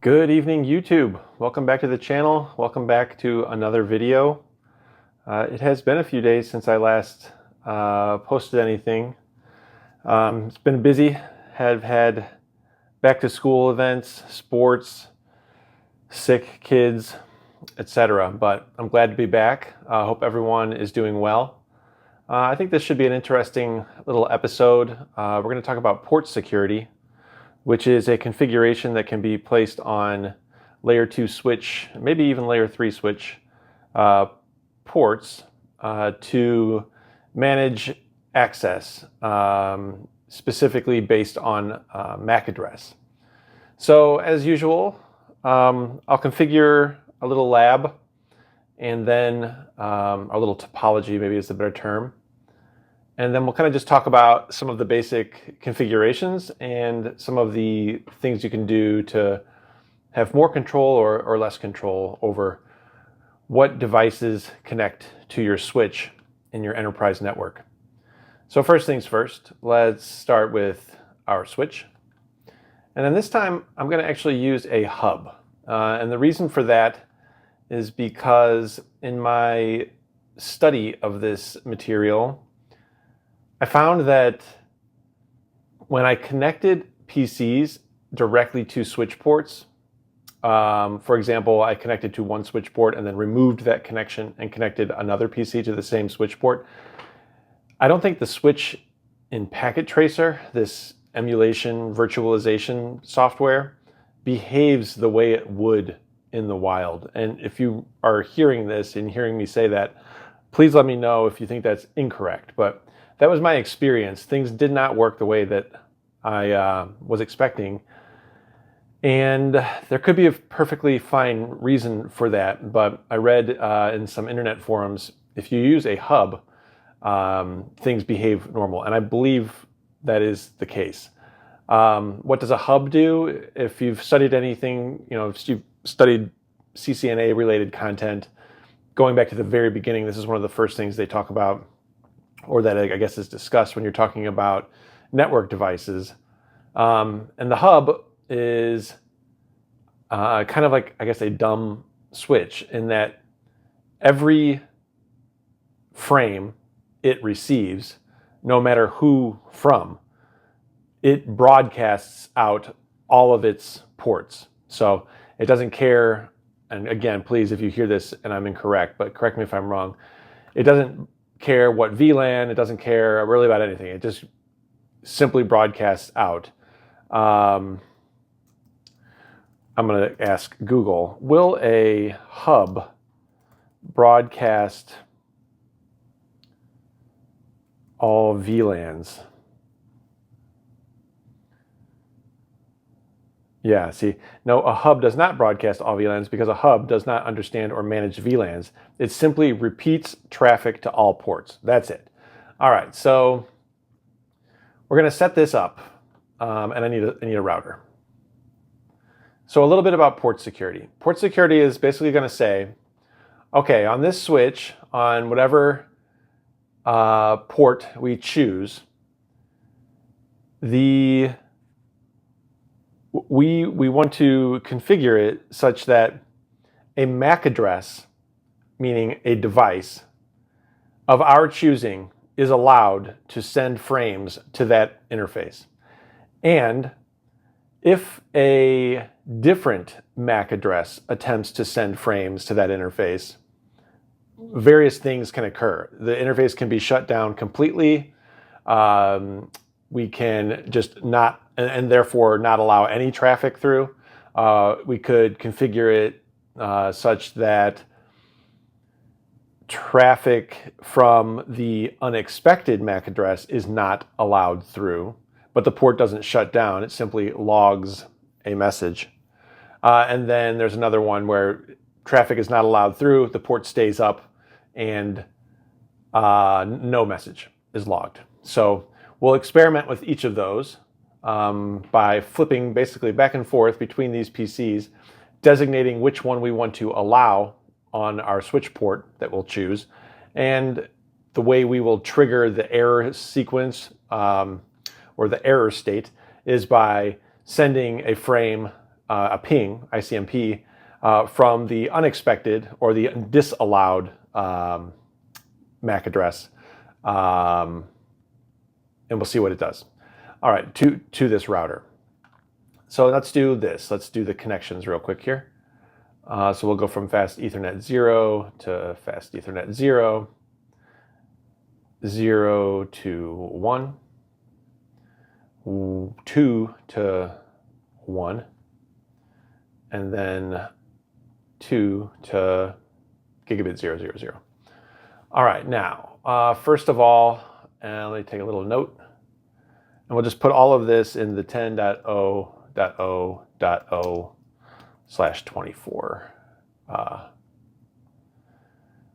Good evening, YouTube. Welcome back to the channel. Welcome back to another video. It has been a few days since I last posted anything. It's been busy. Have had back to school events, sports, sick kids, etc. But I'm glad to be back. I hope everyone is doing well. I think this should be an interesting little episode. We're going to talk about port security, which is a configuration that can be placed on layer 2 switch, maybe even layer 3 switch ports to manage access, specifically based on MAC address. So as usual, I'll configure a little lab and then a little topology, maybe is the better term. And then we'll kind of just talk about some of the basic configurations and some of the things you can do to have more control or less control over what devices connect to your switch in your enterprise network. So first things first, let's start with our switch. And then this time I'm going to actually use a hub. And the reason for that is because in my study of this material, I found that when I connected PCs directly to switch ports, for example, I connected to one switch port and then removed that connection and connected another PC to the same switch port, I don't think the switch in Packet Tracer, this emulation virtualization software, behaves the way it would in the wild. And if you are hearing this and hearing me say that, please let me know if you think that's incorrect. But that was my experience. Things did not work the way that I was expecting. And there could be a perfectly fine reason for that. But I read in some internet forums, if you use a hub, things behave normal. And I believe that is the case. What does a hub do? If you've studied anything, if you've studied CCNA related content, going back to the very beginning, this is one of the first things they talk about, or that I guess is discussed when you're talking about network devices. And the hub is kind of like, I guess, a dumb switch in that every frame it receives, no matter who from, it broadcasts out all of its ports. So it doesn't care, and again, please, if you hear this and I'm incorrect, but correct me if I'm wrong, it doesn't care what VLAN, it doesn't care really about anything. It just simply broadcasts out. I'm going to ask Google, will a hub broadcast all VLANs? Yeah, see, no, a hub does not broadcast all VLANs because a hub does not understand or manage VLANs. It simply repeats traffic to all ports. That's it. All right, so we're going to set this up, and I need a router. So a little bit about port security. Port security is basically going to say, okay, on this switch, on whatever port we choose, we want to configure it such that a MAC address, meaning a device of our choosing, is allowed to send frames to that interface. And if a different MAC address attempts to send frames to that interface, various things can occur. The interface can be shut down completely. We can just not, and therefore not allow any traffic through. We could configure it such that traffic from the unexpected MAC address is not allowed through, but the port doesn't shut down. It simply logs a message. And then there's another one where traffic is not allowed through, the port stays up, and no message is logged. So we'll experiment with each of those by flipping basically back and forth between these PCs, designating which one we want to allow on our switch port that we'll choose, and the way we will trigger the error sequence or the error state is by sending a frame a ping, ICMP, from the unexpected or the disallowed MAC address, and we'll see what it does. All right, to this router. So let's do this. Let's do the connections real quick here. So we'll go from fast Ethernet 0 to fast Ethernet 0, 0 to 1, 2 to 1, and then 2 to gigabit 0, 0, 0. All right, now, first of all, let me take a little note, and we'll just put all of this in the 10.0.0.0/24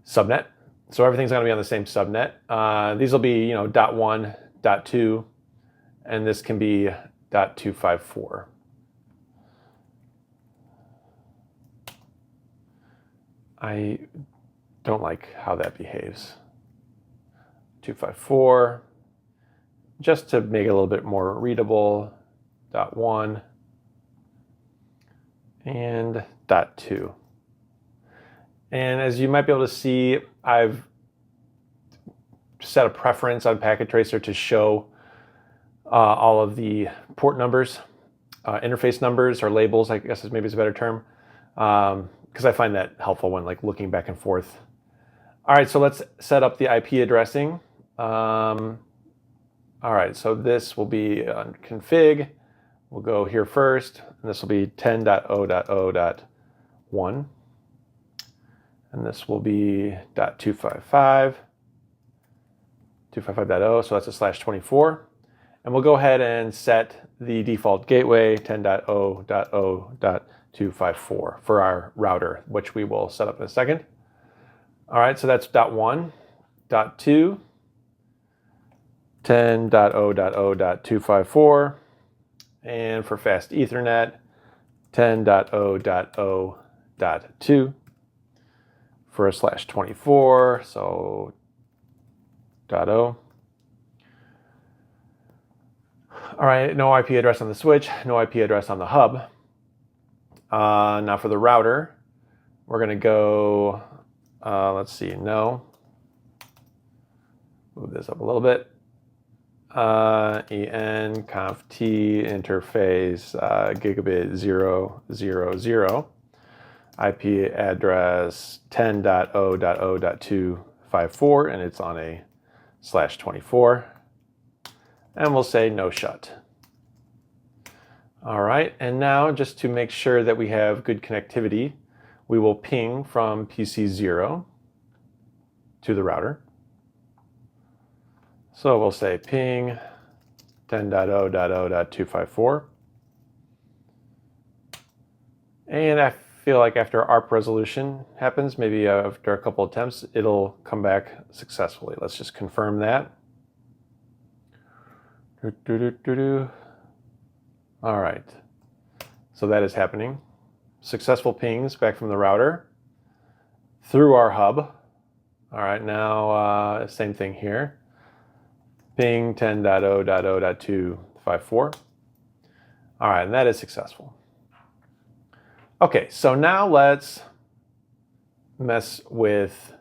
subnet. So everything's going to be on the same subnet. These will be, .1, .2, and this can be .254. I don't like how that behaves. 254, just to make it a little bit more readable, .1 and .2. And as you might be able to see, I've set a preference on Packet Tracer to show all of the port numbers, interface numbers or labels, I guess maybe is a better term, because I find that helpful when looking back and forth. All right, so let's set up the IP addressing. All right, so this will be on config. We'll go here first, and this will be 10.0.0.1. And this will be .255, 255.0, so that's a /24. And we'll go ahead and set the default gateway 10.0.0.254 for our router, which we will set up in a second. All right, so that's .1, .2, 10.0.0.254, and for fast Ethernet, 10.0.0.2 for a /24, so .0. All right, no IP address on the switch, no IP address on the hub. Now for the router, we're going to go, let's see, no. Move this up a little bit. EN conf T interface gigabit 0, 0, 0. IP address 10.0.0.254, and it's on a /24. And we'll say no shut. All right, and now just to make sure that we have good connectivity, we will ping from PC 0 to the router. So we'll say ping 10.0.0.254. And I feel like after ARP resolution happens, maybe after a couple attempts, it'll come back successfully. Let's just confirm that. All right, so that is happening. Successful pings back from the router through our hub. All right, now same thing here. Ping 10.0.0.254. All right, and that is successful. Okay, so now let's mess with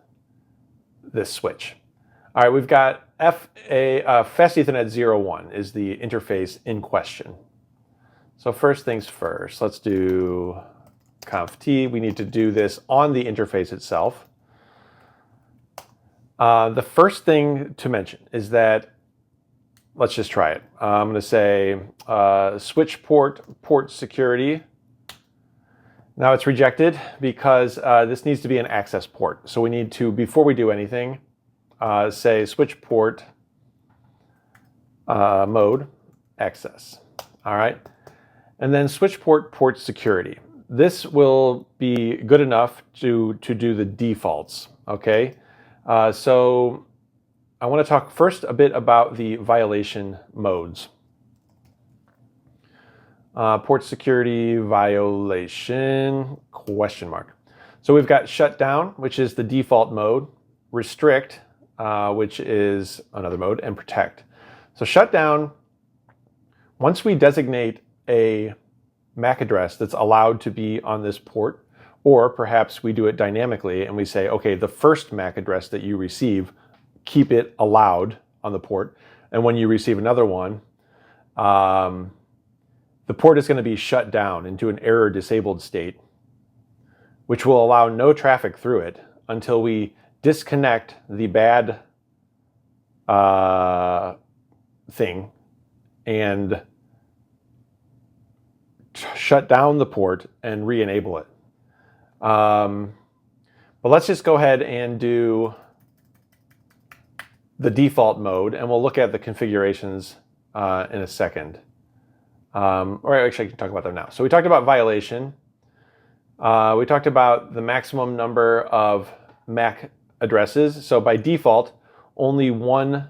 this switch. All right, we've got Fast Ethernet 01 is the interface in question. So first things first, let's do conf T. We need to do this on the interface itself. The first thing to mention is that, let's just try it. I'm going to say switch port security. Now it's rejected because this needs to be an access port. So we need to, before we do anything, say switch port mode access. All right. And then switch port security. This will be good enough to do the defaults. Okay. So I want to talk first a bit about the violation modes. Port security violation, question mark. So we've got shutdown, which is the default mode, restrict, which is another mode, and protect. So shutdown, once we designate a MAC address that's allowed to be on this port, or perhaps we do it dynamically and we say, okay, the first MAC address that you receive, keep it allowed on the port, and when you receive another one, the port is going to be shut down into an error disabled state, which will allow no traffic through it until we disconnect the bad thing and shut down the port and re-enable it. But let's just go ahead and do the default mode, and we'll look at the configurations in a second. Or actually I can talk about them now. So we talked about violation. We talked about the maximum number of MAC addresses. So by default, only one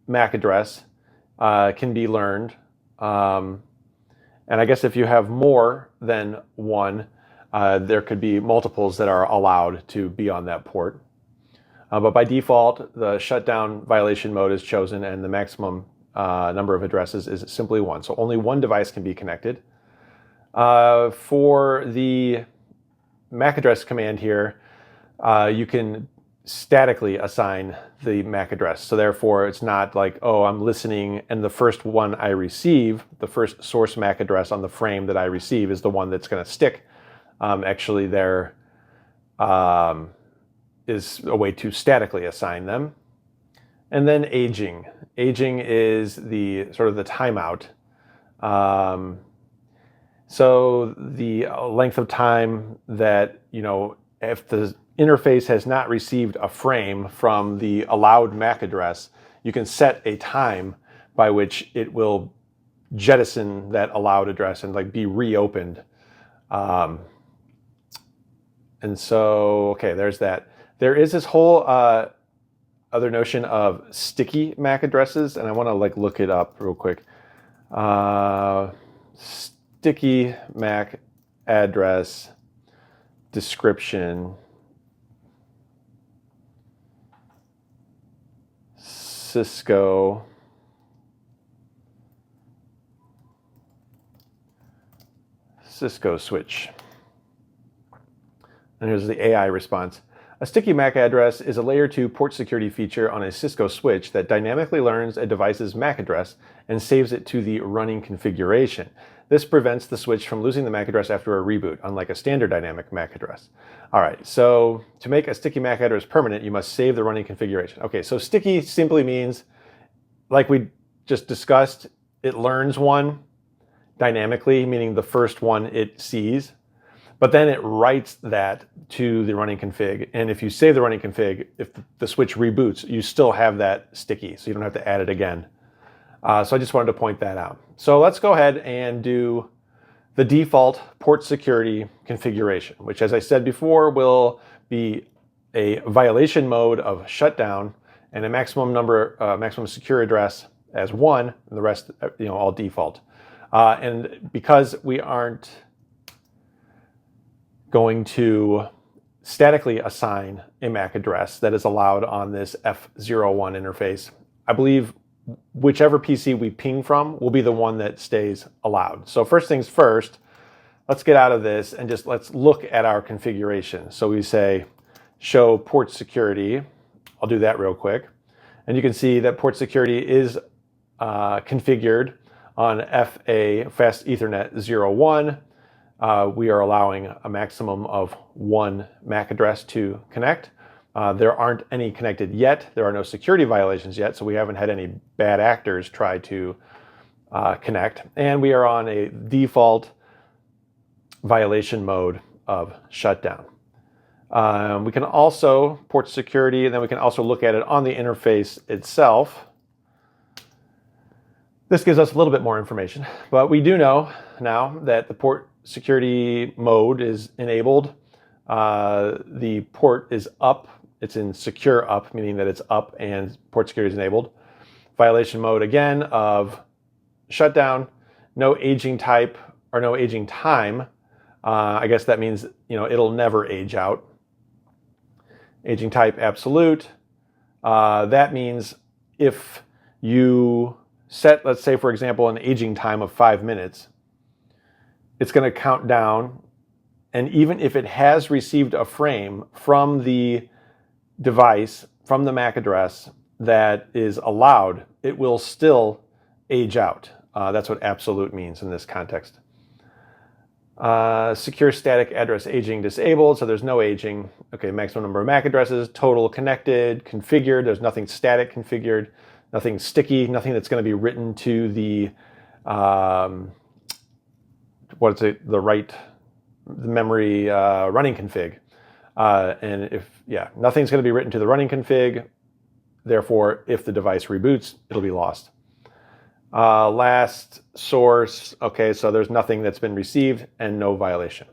MAC address can be learned. And I guess if you have more than one, there could be multiples that are allowed to be on that port. But by default, the shutdown violation mode is chosen, and the maximum number of addresses is simply one. So only one device can be connected. For the MAC address command here, you can statically assign the MAC address. So therefore, it's not like, oh, I'm listening and the first one I receive, the first source MAC address on the frame that I receive is the one that's going to stick. Actually, there is a way to statically assign them. And then aging. Aging is the sort of the timeout. So the length of time that, if the interface has not received a frame from the allowed MAC address, you can set a time by which it will jettison that allowed address and like be reopened. And so, okay, there's that. There is this whole other notion of sticky MAC addresses, and I want to like look it up real quick. Sticky MAC address description. Cisco switch. And here's the AI response. A sticky MAC address is a layer 2 port security feature on a Cisco switch that dynamically learns a device's MAC address and saves it to the running configuration. This prevents the switch from losing the MAC address after a reboot, unlike a standard dynamic MAC address. All right, so to make a sticky MAC address permanent, you must save the running configuration. Okay, so sticky simply means, like we just discussed, it learns one dynamically, meaning the first one it sees, but then it writes that to the running config. And if you save the running config, if the switch reboots, you still have that sticky, so you don't have to add it again. So I just wanted to point that out. So let's go ahead and do the default port security configuration, which, as I said before, will be a violation mode of shutdown and a maximum secure address as 1, and the rest, all default. And because we aren't going to statically assign a MAC address that is allowed on this F01 interface, I believe whichever PC we ping from will be the one that stays allowed. So first things first, let's get out of this and just let's look at our configuration. So we say show port security. I'll do that real quick. And you can see that port security is configured on FA Fast Ethernet 01. We are allowing a maximum of 1 MAC address to connect. There aren't any connected yet. There are no security violations yet, so we haven't had any bad actors try to connect. And we are on a default violation mode of shutdown. We can also port security, and then we can also look at it on the interface itself. This gives us a little bit more information, but we do know now that the port security mode is enabled. The port is up. It's in secure up, meaning that it's up and port security is enabled. Violation mode again of shutdown, no aging type or no aging time. I guess that means, it'll never age out. Aging type absolute. That means if you set, let's say, for example, an aging time of 5 minutes, it's going to count down. And even if it has received a frame from the device, from the MAC address that is allowed, it will still age out. That's what absolute means in this context. Secure static address aging disabled, so there's no aging. Okay, maximum number of MAC addresses, total connected, configured. There's nothing static configured, nothing sticky, nothing that's going to be written to the the memory running config. And nothing's going to be written to the running config. Therefore, if the device reboots, it'll be lost. Last source, okay, so there's nothing that's been received and no violation.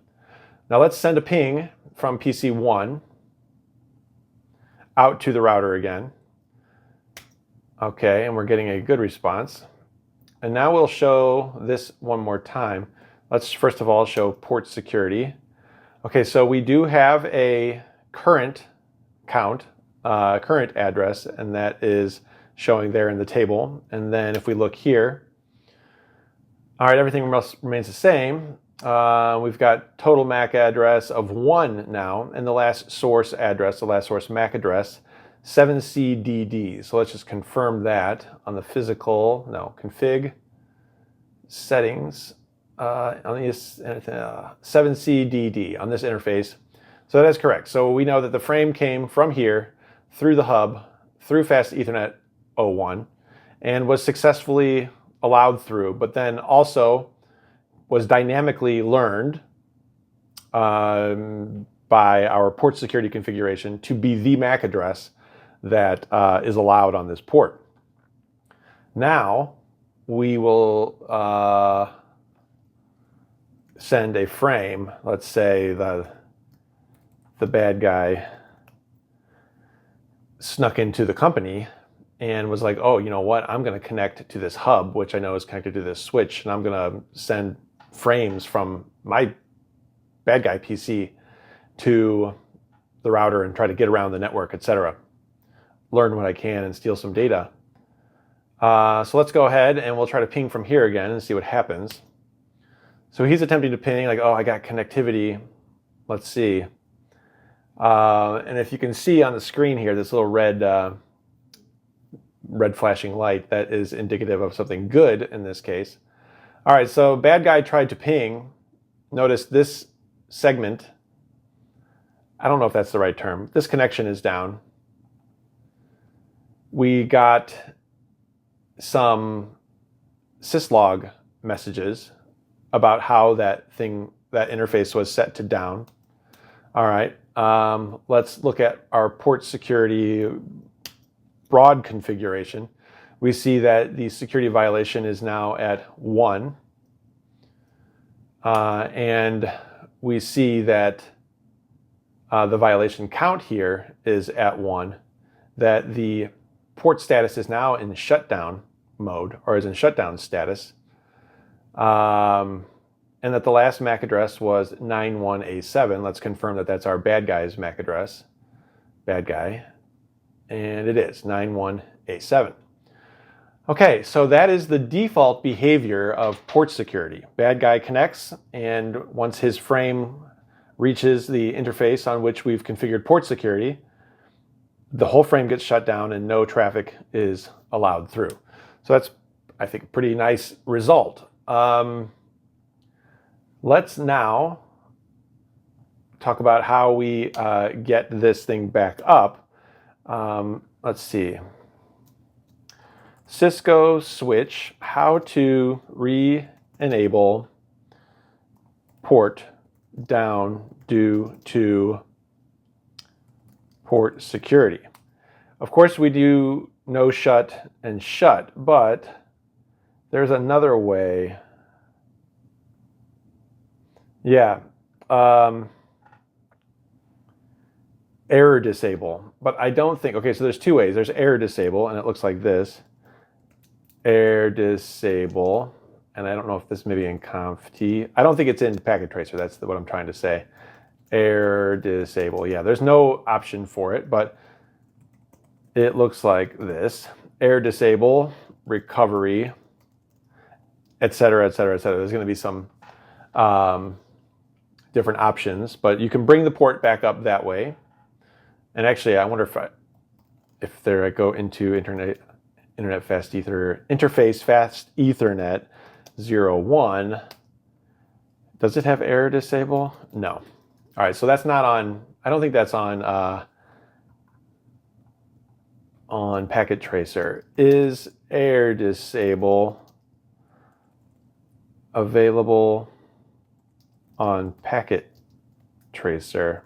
Now let's send a ping from PC1 out to the router again. Okay, and we're getting a good response. And now we'll show this one more time. Let's first of all show port security. Okay, so we do have a current count, current address, and that is showing there in the table. And then if we look here, all right, everything remains the same. We've got total MAC address of 1 now, and the last source address, the last source MAC address, 7CDD. So let's just confirm that on the config settings on this 7CDD on this interface. So that is correct. So we know that the frame came from here through the hub, through Fast Ethernet 01, and was successfully allowed through, but then also was dynamically learned by our port security configuration to be the MAC address that is allowed on this port. Now we will send a frame. Let's say the bad guy snuck into the company and was like, oh, you know what? I'm going to connect to this hub, which I know is connected to this switch, and I'm going to send frames from my bad guy PC to the router and try to get around the network, etc. Learn what I can and steal some data. So let's go ahead and we'll try to ping from here again and see what happens. So he's attempting to ping, like, oh, I got connectivity. Let's see. And if you can see on the screen here, this little red flashing light, that is indicative of something good in this case. All right, so bad guy tried to ping. Notice this segment, I don't know if that's the right term. This connection is down. We got some syslog messages about how that interface was set to down. All right, let's look at our port security broad configuration. We see that the security violation is now at 1. And we see that the violation count here is at 1, that the port status is now in shutdown mode, or is in shutdown status, and that the last MAC address was 91A7. Let's confirm that that's our bad guy's MAC address, bad guy, and it is 91A7. Okay, so that is the default behavior of port security. Bad guy connects, and once his frame reaches the interface on which we've configured port security, the whole frame gets shut down and no traffic is allowed through. So that's, I think, a pretty nice result. Let's now talk about how we get this thing back up. Let's see. Cisco switch, how to re-enable port down due to port security. Of course, we do no shut and shut, but there's another way. Yeah. Error disable, but I don't think, okay, so there's two ways. There's error disable, and it looks like this. Error disable, and I don't know if this may be in conft. I don't think it's in packet tracer. That's what I'm trying to say. Error disable. Yeah, there's no option for it, but it looks like this. Error disable, recovery, etc., etc., etc. There's going to be some different options, but you can bring the port back up that way. And actually, I wonder if I go into Internet Fast Ether interface Fast Ethernet 01. Does it have error disable? No. All right, so that's not on. I don't think that's on Packet Tracer. Is error disable available on Packet Tracer?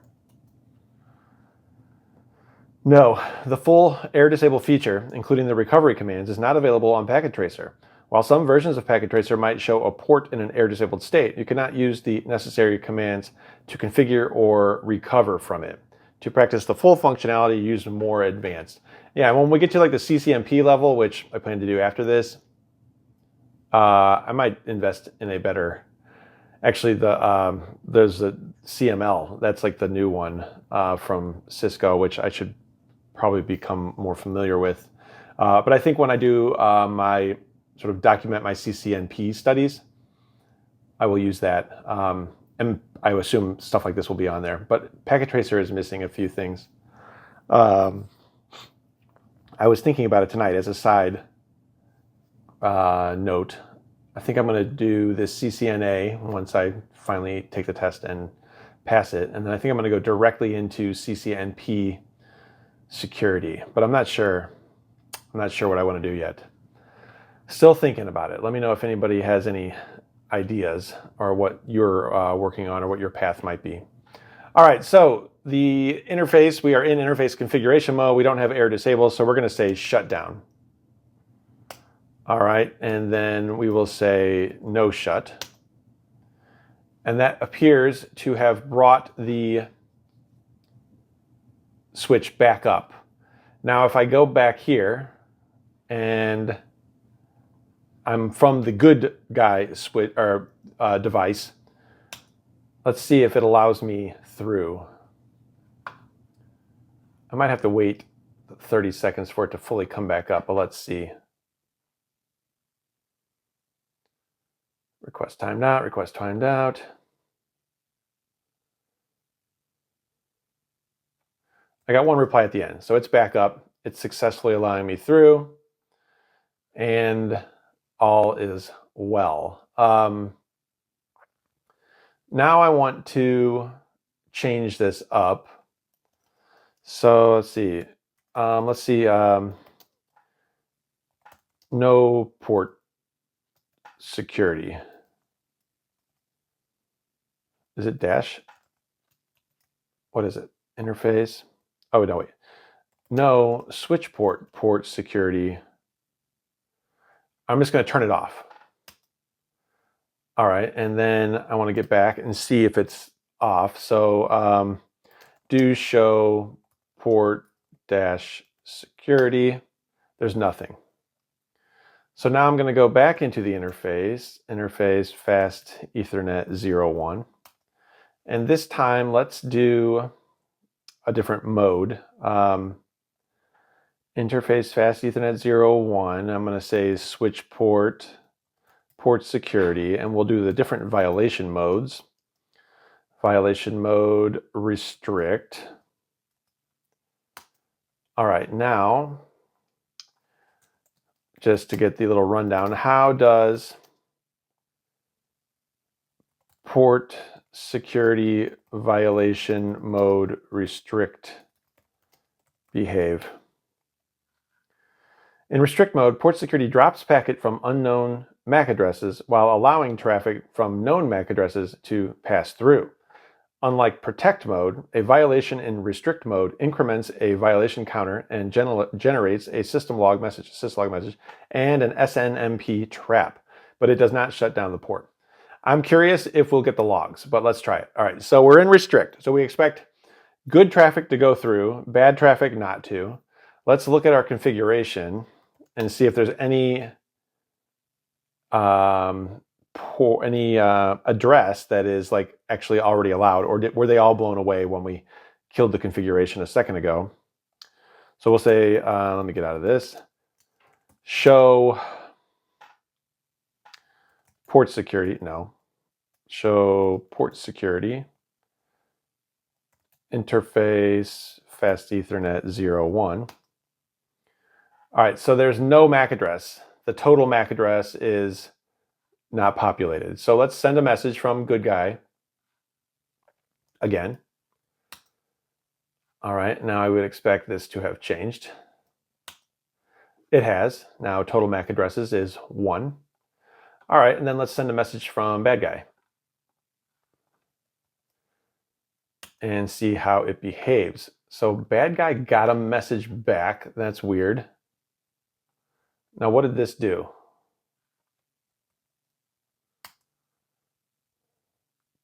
No, the full error disable feature, including the recovery commands, is not available on Packet Tracer. While some versions of Packet Tracer might show a port in an error disabled state, you cannot use the necessary commands to configure or recover from it. To practice the full functionality, use more advanced. Yeah, when we get to like the CCNP level, which I plan to do after this, I might invest in a better. Actually, there's the CML. That's like the new one from Cisco, which I should probably become more familiar with. But I think when I do my sort of document my CCNP studies, I will use that. And I assume stuff like this will be on there. But Packet Tracer is missing a few things. I was thinking about it tonight as a side note. I think I'm going to do this CCNA once I finally take the test and pass it. And then I think I'm going to go directly into CCNP security. But I'm not sure. I'm not sure what I want to do yet. Still thinking about it. Let me know if anybody has any ideas or what you're working on or what your path might be. All right, so the interface, we are in interface configuration mode. We don't have error disable, so we're going to say shutdown. All right, and then we will say no shut. And that appears to have brought the switch back up. Now, if I go back here and I'm from the good guy switch or device, let's see if it allows me through. I might have to wait 30 seconds for it to fully come back up, but let's see. Request timed out, request timed out. I got one reply at the end, so it's back up. It's successfully allowing me through, and all is well. Now I want to change this up. So let's see. No port security. Is it dash? What is it? Interface? Oh, no, wait. No, switch port security. I'm just going to turn it off. All right, and then I want to get back and see if it's off. So do show port dash security. There's nothing. So now I'm going to go back into the interface Fast Ethernet 01. And this time, let's do a different mode. Interface Fast Ethernet 01. I'm going to say switch port security, and we'll do the different violation modes. Violation mode restrict. All right, now, just to get the little rundown, how does port security violation mode restrict behave? In restrict mode, port security drops packet from unknown MAC addresses while allowing traffic from known MAC addresses to pass through. Unlike protect mode, a violation in restrict mode increments a violation counter and generates a syslog message, and an SNMP trap, but it does not shut down the port. I'm curious if we'll get the logs, but let's try it. All right, so we're in restrict. So we expect good traffic to go through, bad traffic not to. Let's look at our configuration and see if there's any address that is like actually already allowed, or were they all blown away when we killed the configuration a second ago? So we'll say, let me get out of this. Show port security, no. show port security, interface fast Ethernet 01. All right, so there's no MAC address. The total MAC address is not populated. So let's send a message from good guy again. All right, now I would expect this to have changed. It has. Now total MAC addresses is 1. All right, and then let's send a message from bad guy and see how it behaves. So bad guy got a message back. That's weird. Now what did this do?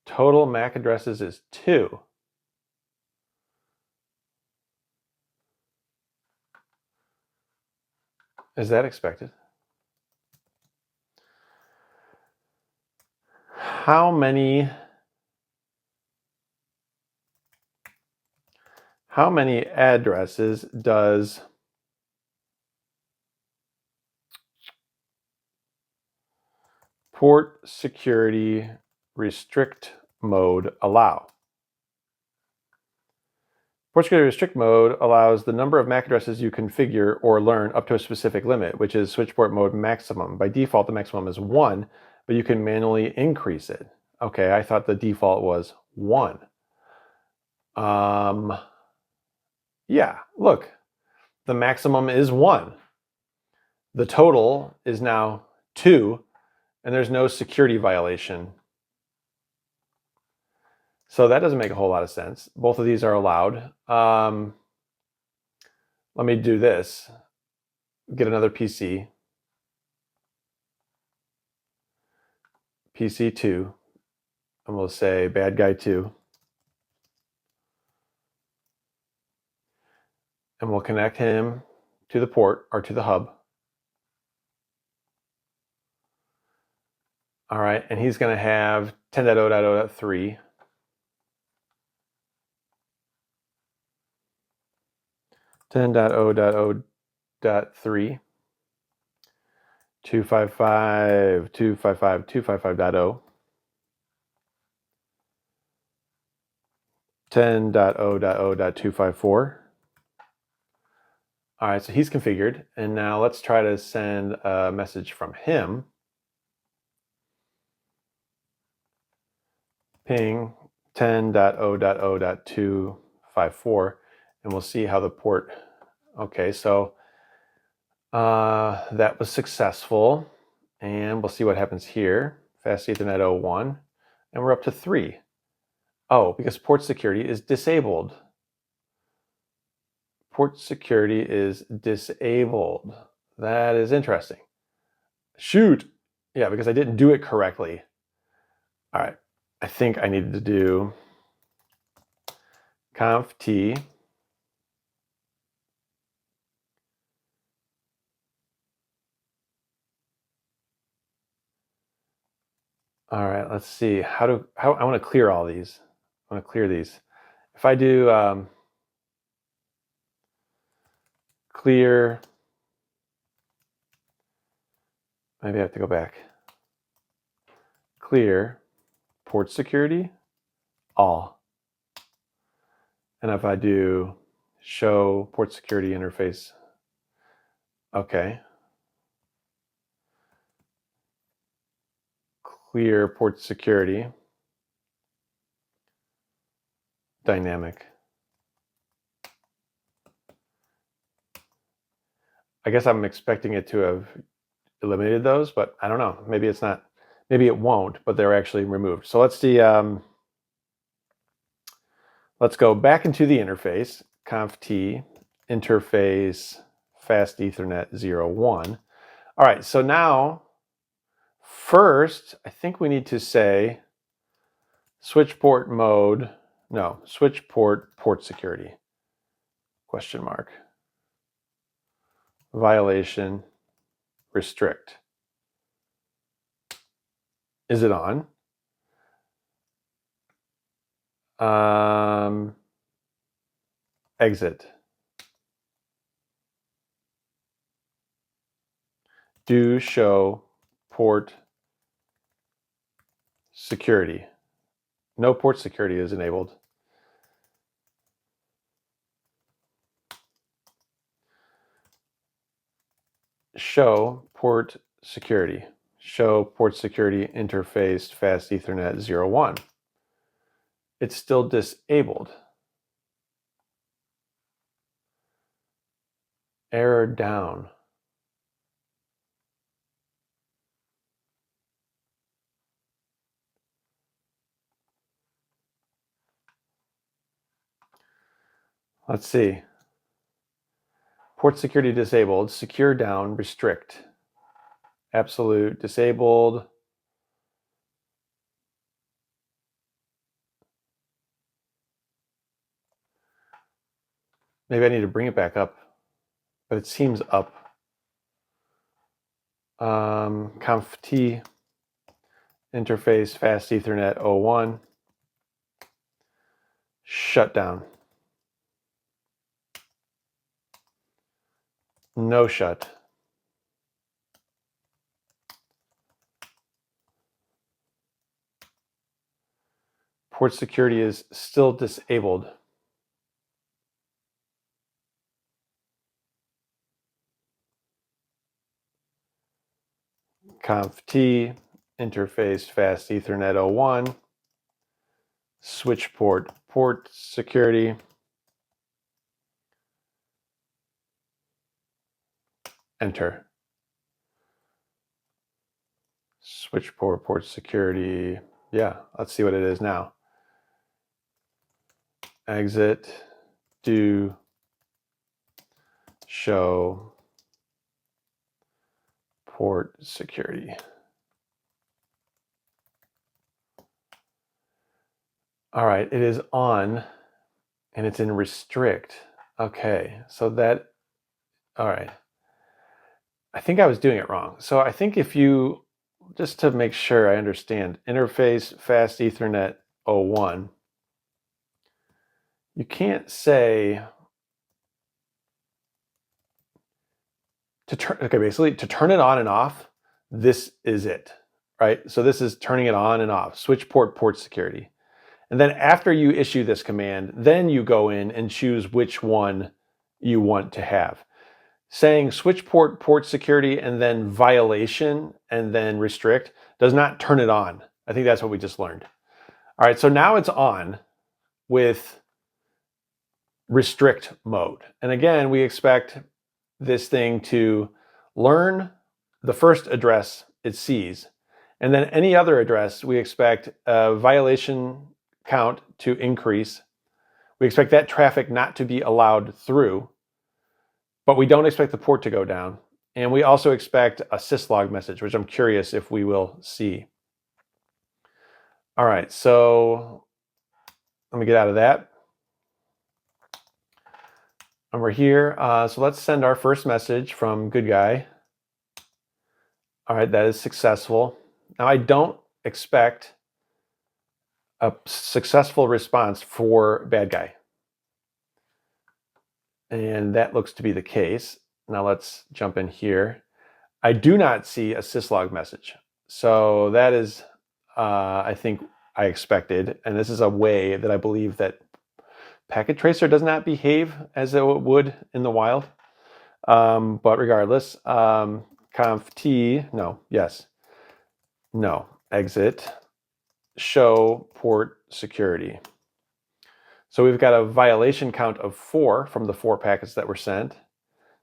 Total MAC addresses is 2. Is that expected? How many addresses does port security restrict mode allow? Port security restrict mode allows the number of MAC addresses you configure or learn up to a specific limit, which is switch port mode maximum. By default, the maximum is 1, but you can manually increase it. Okay, I thought the default was 1. Yeah, look, the maximum is 1. The total is now 2, and there's no security violation. So that doesn't make a whole lot of sense. Both of these are allowed. Let me do this. Get another PC. PC2. And we'll say bad guy 2. And we'll connect him to the port or to the hub. All right, and he's going to have 10.0.0.3. 10.0.0.3, 255.255.255.0, 10.0.0.254. All right, so he's configured, and now let's try to send a message from him. Ping 10.0.0.254, and we'll see how the port. Okay, so that was successful, and we'll see what happens here. Fast Ethernet 01, and we're up to 3. Oh, because port security is disabled. Port security is disabled. That is interesting. Shoot. Yeah, because I didn't do it correctly. All right, I think I needed to do conf t all right, let's see how I want to clear all these. I want to clear these. If I do clear, maybe I have to go back. Clear port security all. And if I do show port security interface, okay. Clear port security, dynamic. I guess I'm expecting it to have eliminated those, but I don't know. Maybe it's not. Maybe it won't, but they're actually removed. So let's see. Let's go back into the interface, conf t, interface fast Ethernet 01. All right, so now, first, I think we need to say switch port mode, no, switch port security, question mark, violation, restrict. Is it on? Exit. Do show port security. No port security is enabled. Show port security. Show port security interface fast Ethernet 01. It's still disabled. Error down. Let's see. Port security disabled. Secure down. Restrict. Absolute disabled. Maybe I need to bring it back up, but it seems up. Conf T interface fast Ethernet 01. Shut down. No shut. Port security is still disabled. Conf T interface fast Ethernet 01. Switch port security. Enter. Switch port security. Yeah, let's see what it is now. Exit. Do. Show port security. All right, it is on and it's in restrict. Okay, so that, all right. I think I was doing it wrong. So I think if you, just to make sure I understand, interface fast Ethernet 01, you can't say to turn, okay, basically to turn it on and off, this is it, right? So this is turning it on and off, switch port security. And then after you issue this command, then you go in and choose which one you want to have. Saying switch port security and then violation and then restrict does not turn it on. I think that's what we just learned. All right, so now it's on with restrict mode. And again, we expect this thing to learn the first address it sees. And then any other address, we expect a violation count to increase. We expect that traffic not to be allowed through, but we don't expect the port to go down. And we also expect a syslog message, which I'm curious if we will see. All right, so let me get out of that. And we're here. So let's send our first message from good guy. All right, that is successful. Now I don't expect a successful response for bad guy. And that looks to be the case. Now let's jump in here. I do not see a syslog message. So that is, I think I expected. And this is a way that I believe that Packet Tracer does not behave as it would in the wild. But regardless, conf T, no, yes, no, exit, show port security. So we've got a violation count of 4 from the 4 packets that were sent.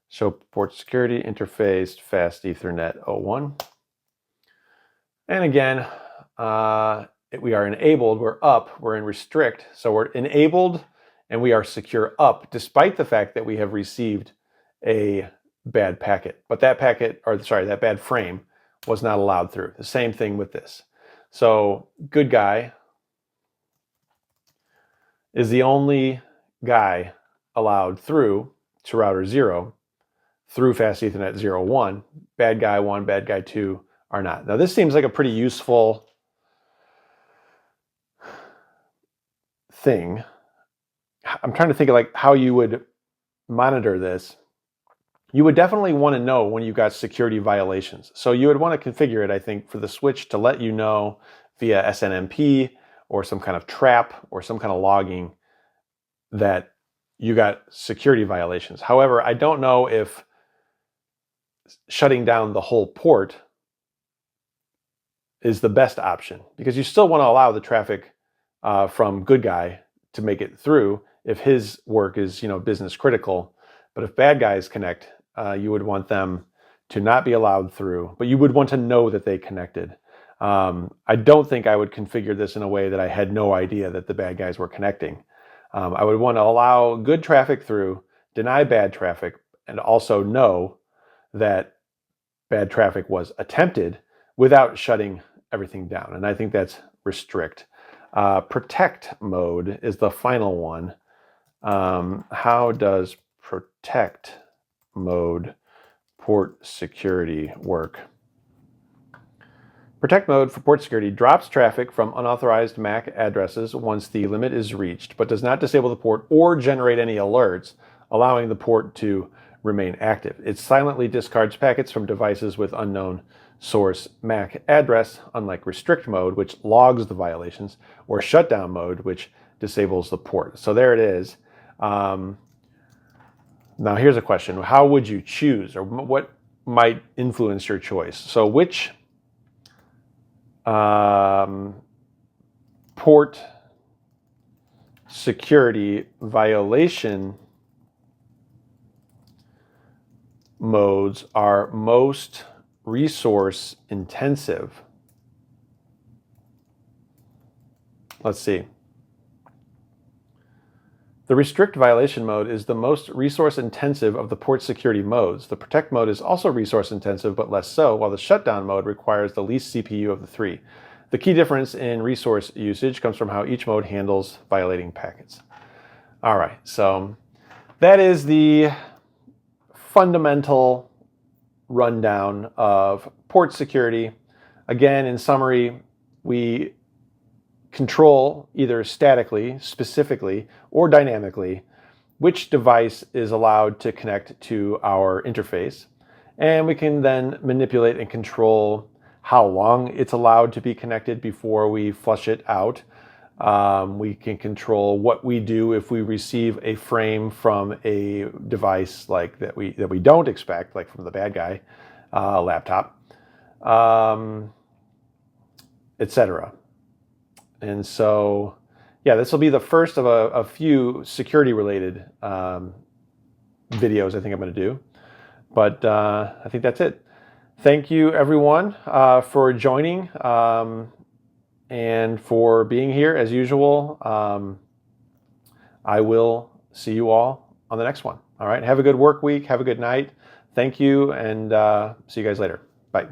Show port security, interface, fast Ethernet 01. And again, we are enabled, we're up, we're in restrict. So we're enabled and we are secure up, despite the fact that we have received a bad packet. But that packet, or sorry, that bad frame was not allowed through. The same thing with this. So good guy is the only guy allowed through to router 0 through fast Ethernet 01. Bad guy 1, bad guy 2 are not. Now this seems like a pretty useful thing. I'm trying to think of like how you would monitor this. You would definitely want to know when you've got security violations. So you would want to configure it, I think, for the switch to let you know via SNMP or some kind of trap or some kind of logging that you got security violations. However, I don't know if shutting down the whole port is the best option, because you still want to allow the traffic from good guy to make it through if his work is, business critical. But if bad guys connect, you would want them to not be allowed through, but you would want to know that they connected. I don't think I would configure this in a way that I had no idea that the bad guys were connecting. I would want to allow good traffic through, deny bad traffic, and also know that bad traffic was attempted without shutting everything down. And I think that's restrict. Protect mode is the final one. How does protect mode port security work? Protect mode for port security drops traffic from unauthorized MAC addresses once the limit is reached, but does not disable the port or generate any alerts, allowing the port to remain active. It silently discards packets from devices with unknown source MAC address, unlike restrict mode, which logs the violations, or shutdown mode, which disables the port. So there it is. Now here's a question. How would you choose, or what might influence your choice? So which port security violation modes are most resource intensive? Let's see. The restrict violation mode is the most resource intensive of the port security modes. The protect mode is also resource intensive, but less so, while the shutdown mode requires the least CPU of the three. The key difference in resource usage comes from how each mode handles violating packets. All right, so that is the fundamental rundown of port security. Again, in summary, we control either statically, specifically, or dynamically which device is allowed to connect to our interface. And we can then manipulate and control how long it's allowed to be connected before we flush it out. We can control what we do if we receive a frame from a device like that we don't expect, like from the bad guy laptop, etc. And so, yeah, this will be the first of a few security-related videos I think I'm going to do. But I think that's it. Thank you, everyone, for joining and for being here as usual. I will see you all on the next one. All right, have a good work week. Have a good night. Thank you, and see you guys later. Bye.